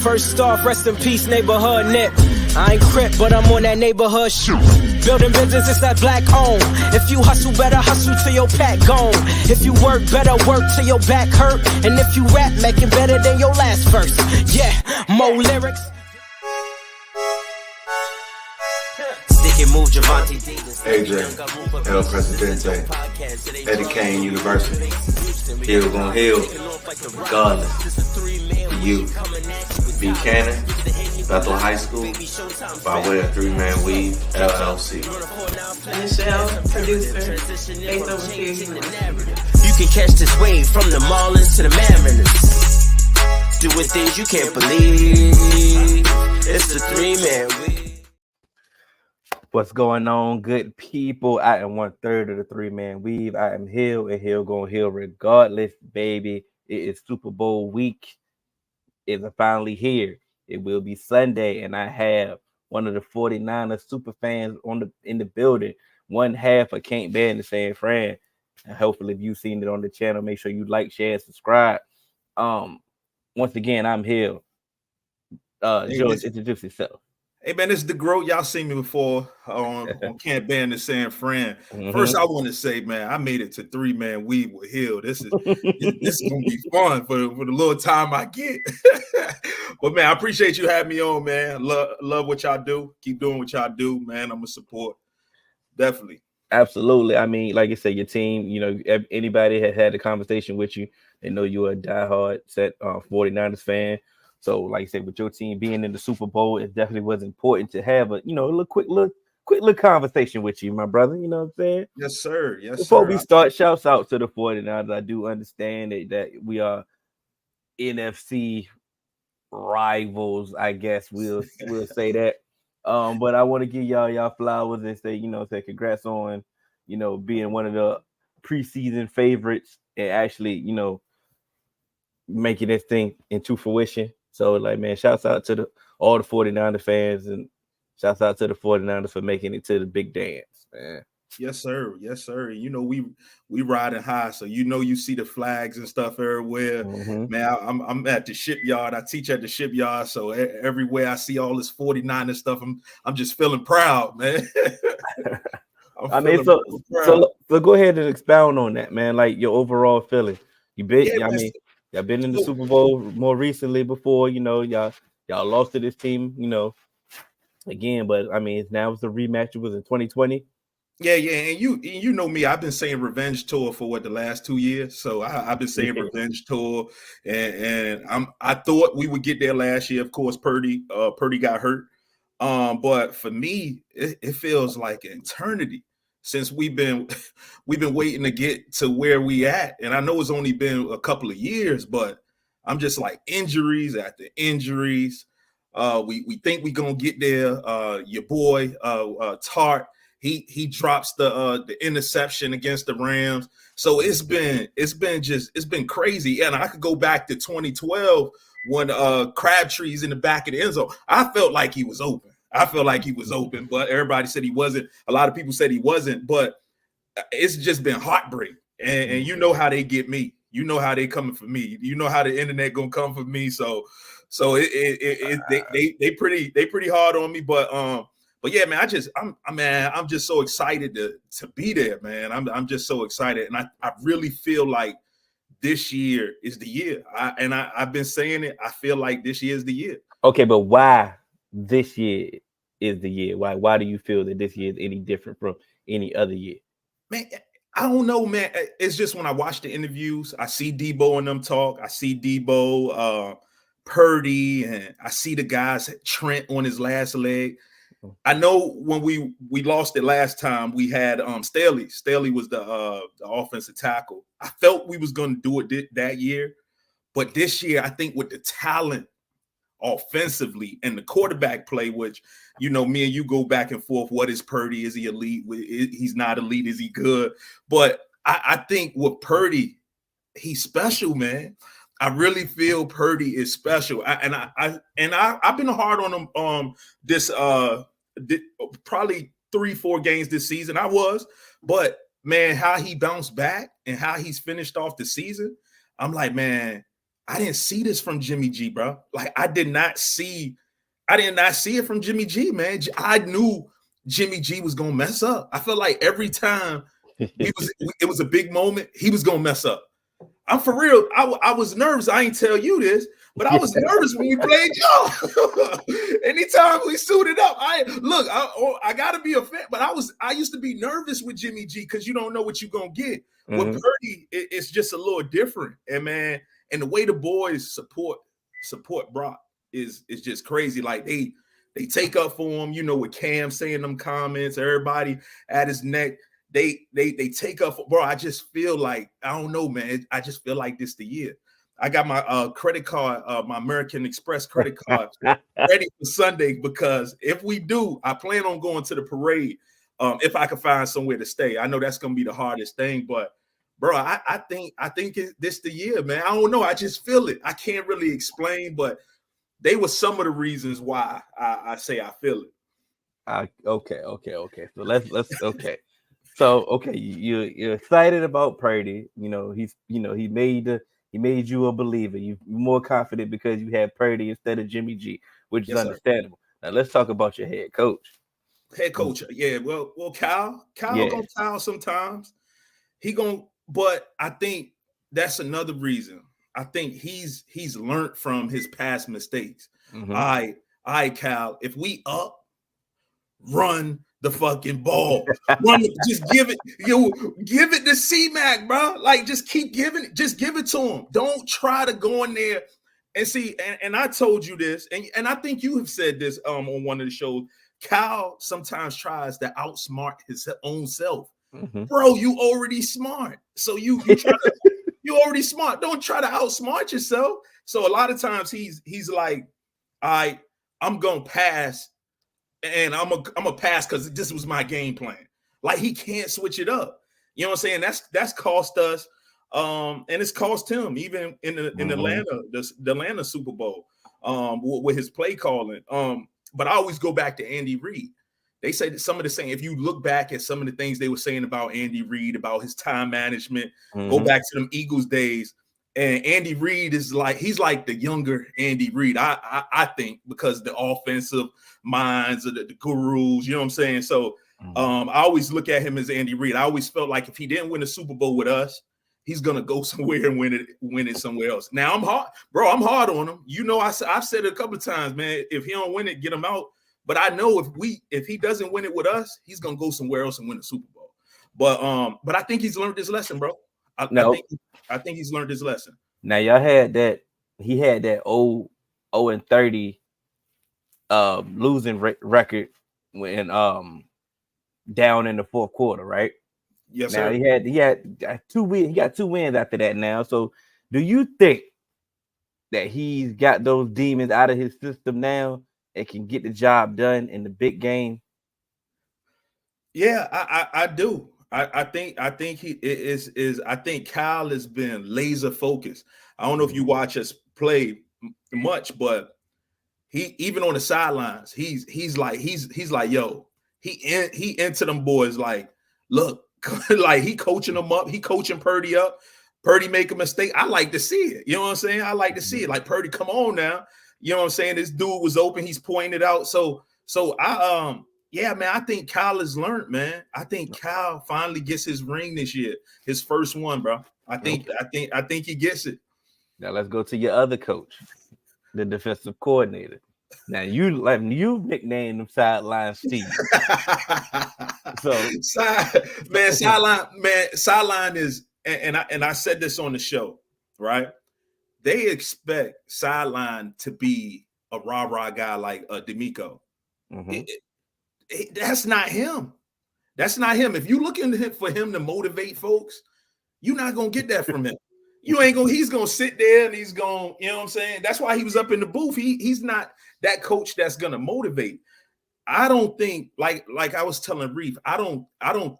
First off, rest in peace, neighborhood Nip. I ain't crip, but I'm on that neighborhood shoot. Building business, it's that black owned. If you hustle, better hustle till your pack gone. If you work, better work till your back hurt. And if you rap, make it better than your last verse. Yeah, more lyrics. Move Javante AJ, El Presidente, Eddie Kane University. Hill gon' heal, regardless. You, Buchanan, Bethel High School, by way of 3-Man Weave, LLC. Michelle, producer, based over here. You can catch this wave from the Marlins to the Mariners. Doing things you can't believe. It's the 3-Man Weave. What's going on, good people? I am 1/3 of the 3-Man Weave. I am Hill, and Hill gonna heal regardless, baby. It is Super Bowl week. It's finally here. It will be Sunday, and I have one of the 49ers super fans in the building. One half of Can't Ban the saying Fran. And hopefully, if you've seen it on the channel, make sure you like, share, and subscribe. Once again, I'm Hill. George, introduce yourself. Hey man, this is DeGroat. Y'all seen me before on Can't Ban the San Fran. First, I want to say, man, I made it to 3-Man Weave with Hill. This is gonna be fun for the little time I get. But man, I appreciate you having me on, man. Love what y'all do. Keep doing what y'all do, man. I'm a support. Definitely. Absolutely. I mean, like I said, your team, you know, anybody has had a conversation with you, they know you're a diehard 49ers fan. So, like I said, with your team being in the Super Bowl, it definitely was important to have a quick little conversation with you, my brother. You know what I'm saying? Yes, sir. Yes, Before sir. we start, shouts out to the 49ers. I do understand that we are NFC rivals, I guess we'll say that. But I want to give y'all flowers and say congrats on, being one of the preseason favorites and actually, making this thing into fruition. So, like, man, shouts out to all the 49er fans, and shouts out to the 49ers for making it to the big dance, man. Yes, sir. Yes, sir. We riding high, so you see the flags and stuff everywhere. Man, I'm at the shipyard. I teach at the shipyard, so everywhere I see all this 49er stuff, I'm just feeling proud, man. So go ahead and expound on that, man. Like your overall feeling. Y'all been in the Super Bowl more recently before, y'all lost to this team, again, but I mean, now it's the rematch. It was in 2020. Yeah, and you know me, I've been saying revenge tour for the last 2 years. So I've been saying revenge tour, and I thought we would get there last year. Of course, Purdy got hurt, but for me, it feels like an eternity since we've been waiting to get to where we at. And I know it's only been a couple of years, but I'm just like injuries after injuries. We think we're gonna get there. Your boy Tart, he drops the interception against the Rams. So it's been crazy. And I could go back to 2012 when Crabtree's in the back of the end zone. I felt like he was open. But everybody said he wasn't. A lot of people said he wasn't, but it's just been heartbreak. And you know how they get me. You know how they coming for me. You know how the internet gonna come for me. So they pretty hard on me. But yeah, man, I'm just so excited to be there, man. I'm just so excited, and I really feel like this year is the year. I've been saying it. I feel like this year is the year. Okay, but why this year is the year? Why do you feel that this year is any different from any other year? Man, I don't know, man. It's just when I watch the interviews, I see Debo and them talk. I see Debo, Purdy, and I see the guys, Trent on his last leg. I know when we lost it last time, we had Staley. Staley was the offensive tackle. I felt we was going to do it that year, but this year, I think with the talent offensively and the quarterback play, which, me and you go back and forth. What is Purdy? Is he elite? He's not elite. Is he good? But I think with Purdy, he's special, man. I really feel Purdy is special. I've been hard on him this probably 3-4 games this season. I was, but man, how he bounced back and how he's finished off the season, I'm like, man, I didn't see this from Jimmy G, bro. Like I did not see it from Jimmy G, man. I knew Jimmy G was gonna mess up. I felt like every time it was a big moment, he was gonna mess up. I'm for real. I was nervous. I ain't tell you this, but I was nervous when we played y'all. Anytime we suited up, I gotta be a fan, but I used to be nervous with Jimmy G because you don't know what you're gonna get. With Purdy, it's just a little different. And man, and the way the boys support Brock is just crazy. Like they take up for him, you know, with Cam saying them comments, everybody at his neck. They take up for, bro. I just feel like, I don't know, man. I just feel like this the year. I got my credit card, my American Express credit card ready for Sunday, because if we do, I plan on going to the parade if I can find somewhere to stay. I know that's gonna be the hardest thing, but bro, I think this the year, man. I don't know. I just feel it. I can't really explain, but they were some of the reasons why I say I feel it. Okay. So let's okay. So okay, you're excited about Purdy. You know, he made you a believer. You're more confident because you have Purdy instead of Jimmy G, which is understandable. Now let's talk about your head coach. Head coach, yeah. Well, Kyle gonna tell sometimes. But I think that's another reason. I think he's learned from his past mistakes. All right, Cal, if we up, run the fucking ball. Just give it to C-Mac, bro. Like, just keep giving it. Just give it to him. Don't try to go in there and see. And I told you this, and I think you have said this on one of the shows. Cal sometimes tries to outsmart his own self. Bro, you already smart. So you already smart. Don't try to outsmart yourself. So a lot of times he's like, I'm gonna pass. And I'm a pass because this was my game plan. Like, he can't switch it up. You know what I'm saying? That's cost us, and it's cost him even in the Atlanta Super Bowl with his play calling. But I always go back to Andy Reid. They say that some of the same. If you look back at some of the things they were saying about Andy Reid, about his time management, go back to them Eagles days. And Andy Reid is like, he's like the younger Andy Reid, I think, because the offensive minds of the gurus, you know what I'm saying? So I always look at him as Andy Reid. I always felt like if he didn't win the Super Bowl with us, he's gonna go somewhere and win it somewhere else. Now I'm hard on him. You know, I've said it a couple of times, man. If he don't win it, get him out. But I know if he doesn't win it with us, he's gonna go somewhere else and win the Super Bowl. But I think he's learned his lesson, bro. I think he's learned his lesson. Now y'all had that. He had that 0-30 losing record when down in the fourth quarter, right? Yes, now, sir. He had 2 wins. He got 2 wins after that now. So do you think that he's got those demons out of his system now and can get the job done in the big game? Yeah, I do. I think he is. I think Kyle has been laser focused. I don't know if you watch us play much, but he, even on the sidelines, he's like, yo, he into them boys like, look, like he coaching them up, he coaching Purdy up. Purdy make a mistake. I like to see it. You know what I'm saying? I like to see it. Like, Purdy, come on now. You know what I'm saying? This dude was open. He's pointing it out. So yeah, man, I think Kyle has learned, man. I think Kyle finally gets his ring this year, his first one, bro. I think he gets it. Now let's go to your other coach, the defensive coordinator. Now you nicknamed him Sideline Steve. Sideline is, and I said this on the show, right? They expect Sideline to be a rah-rah guy like D'Amico. That's not him. That's not him. If you're looking for him to motivate folks, you're not gonna get that from him. He's gonna sit there and he's gonna, you know what I'm saying? That's why he was up in the booth. He's not that coach that's gonna motivate. I don't think, like I was telling Reef, I don't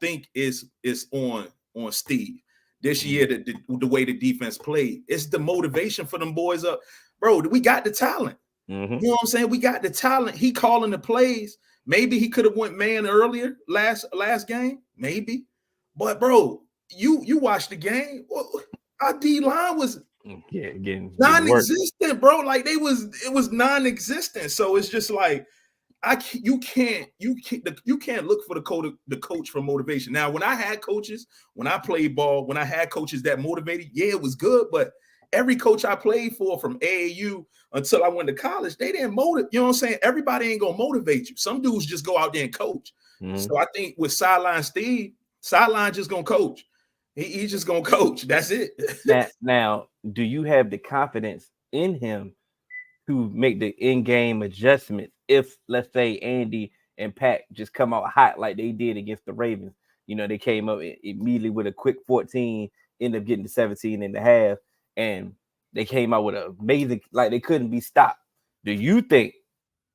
think it's on Steve this year, the way the defense played. It's the motivation for them boys up. Bro, we got the talent. You know what I'm saying? We got the talent. He calling the plays. Maybe he could have went man earlier last game, maybe. But bro, you watched the game. Our D line was Yeah, again, non-existent, bro. Like it was non-existent. So it's just like you can't look for the coach for motivation. Now, when I had coaches, when I played ball, when I had coaches that motivated, yeah, it was good. But every coach I played for from AAU until I went to college, they didn't motivate. You know what I'm saying? Everybody ain't gonna motivate you. Some dudes just go out there and coach. So I think with Sideline Steve, Sideline just gonna coach. He's just gonna coach. That's it. now, do you have the confidence in him to make the in-game adjustments if, let's say, Andy and Pat just come out hot like they did against the Ravens? You know, they came up immediately with a quick 14, ended up getting to 17 and a half, and they came out with an amazing, like they couldn't be stopped. Do you think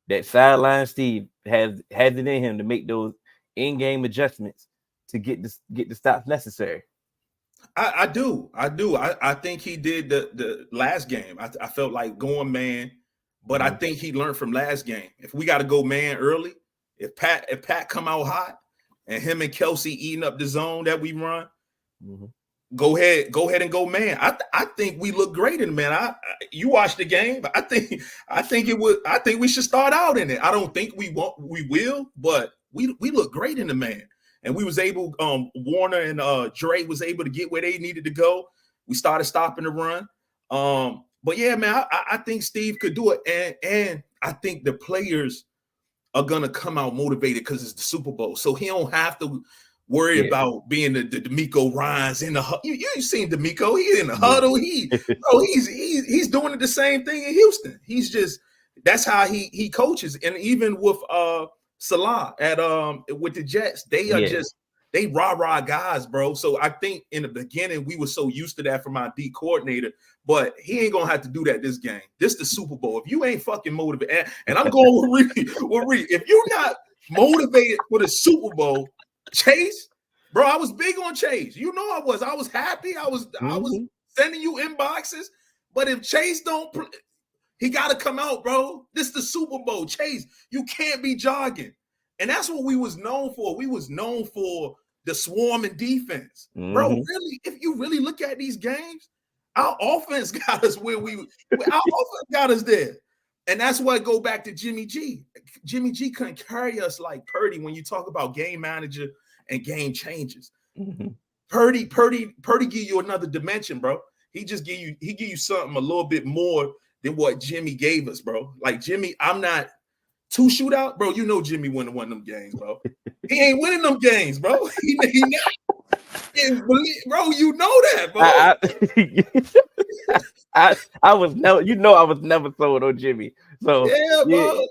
that Sideline Steve has it in him to make those in-game adjustments to get the stops necessary? I do. I think he did the last game. I felt like going man, but I think he learned from last game. If we got to go man early, if Pat come out hot and him and Kelsey eating up the zone that we run, go ahead and go man. I think we look great in man. You watched the game. I think we should start out in it. I don't think we will, but we look great in the man. And we was able, Warner and Dre was able to get where they needed to go. We started stopping the run. But yeah, man, I think Steve could do it. And I think the players are going to come out motivated because it's the Super Bowl. So he don't have to worry about being the D'Amico Ryans in the huddle. You seen D'Amico. He's in the huddle. He's doing the same thing in Houston. That's how he coaches. And even with Salah with the Jets, they are they rah guys, bro. So I think in the beginning we were so used to that from our D coordinator, but he ain't gonna have to do that this game. This the Super Bowl. If you ain't fucking motivated, and I'm going with Reed, if you're not motivated for the Super Bowl, Chase, bro, I was big on Chase. You know I was happy. I was sending you inboxes, but if Chase don't play, he got to come out, bro. This is the Super Bowl. Chase, you can't be jogging. And that's what we was known for. We was known for the swarming defense. Bro, really, if you really look at these games, our offense got us our offense got us there. And that's why I go back to Jimmy G. Jimmy G couldn't carry us like Purdy when you talk about game manager and game changes. Purdy give you another dimension, bro. He give you something a little bit more than what Jimmy gave us, bro. Like Jimmy, I'm not 2 shootout, bro. You know Jimmy wouldn't win them games, bro. He ain't winning them games, bro. He not. Bro, you know that, bro. I was never sold on Jimmy. So yeah, bro.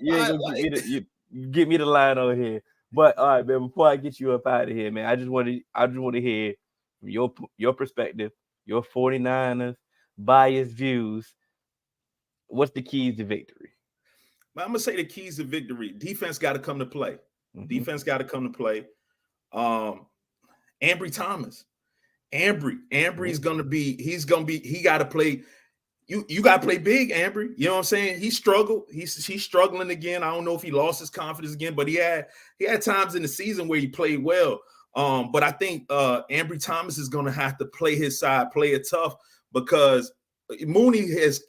Get me the line on here. But all right, man. Before I get you up out of here, man, I just want to hear from your perspective, your 49ers biased views. What's the keys to victory? I'm gonna say the keys to victory. Defense got to come to play. Defense got to come to play. Ambry Thomas. Ambry's gonna be. He got to play. You got to play big, Ambry. You know what I'm saying? He struggled. He's struggling again. I don't know if he lost his confidence again, but he had times in the season where he played well. But I think Ambry Thomas is gonna have to play his side, play it tough, because Mooney has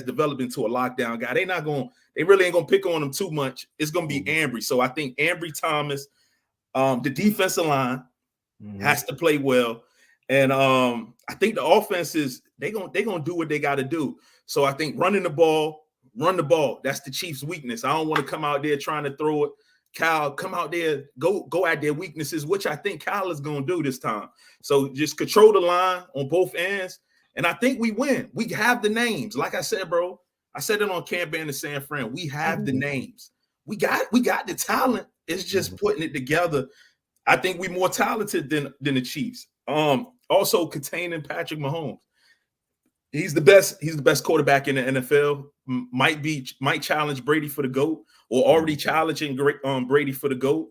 developed into a lockdown guy. They really ain't gonna pick on him too much. It's gonna be Ambry. So I think Ambry Thomas, the defensive line has to play well, and I think the offense is they gonna do what they got to do. So I think run the ball. That's the Chiefs' weakness. I don't want to come out there trying to throw it. Kyle, come out there, go at their weaknesses, which I think Kyle is gonna do this time. So just control the line on both ends. And I think we win. We have the names. Like I said, bro, I said it on Camp in San Fran. We have the names. We got the talent. It's just putting it together. I think we're more talented than the Chiefs. Also containing Patrick Mahomes. He's the best quarterback in the NFL. Might challenge Brady for the GOAT, or already challenging Brady for the GOAT.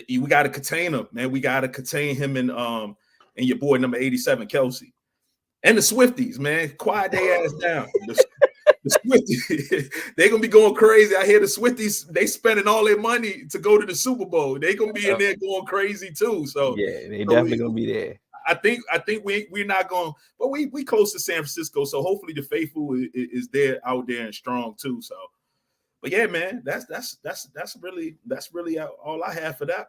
We got to contain him, man. We got to contain him and your boy number 87, Kelsey. And the Swifties, man, quiet their ass down. The Swifties, they're going to be going crazy. I hear the Swifties, they spending all their money to go to the Super Bowl. They're going to be in there going crazy too. So yeah, they definitely going to be there. I think we're not going, but we close to San Francisco, so hopefully the faithful is there out there and strong too. So, but yeah, man, that's really all I have for that.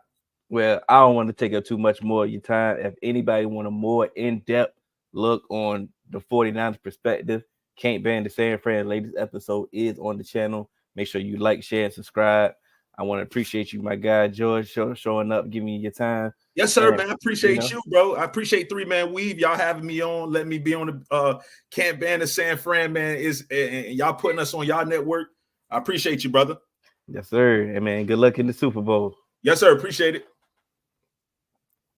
Well, I don't want to take up too much more of your time. If anybody want a more in-depth look on the 49ers perspective, Can't Ban the San Fran latest episode is on the channel. Make sure you like, share, and subscribe. I want to appreciate you, my guy George, showing up, giving me your time. Yes, sir, man. I appreciate you, bro. I appreciate 3-Man Weave. Y'all having me on, letting me be on the Can't Ban the San Fran, man. And y'all putting us on y'all network. I appreciate you, brother. Yes, sir. And man, good luck in the Super Bowl. Yes, sir. Appreciate it.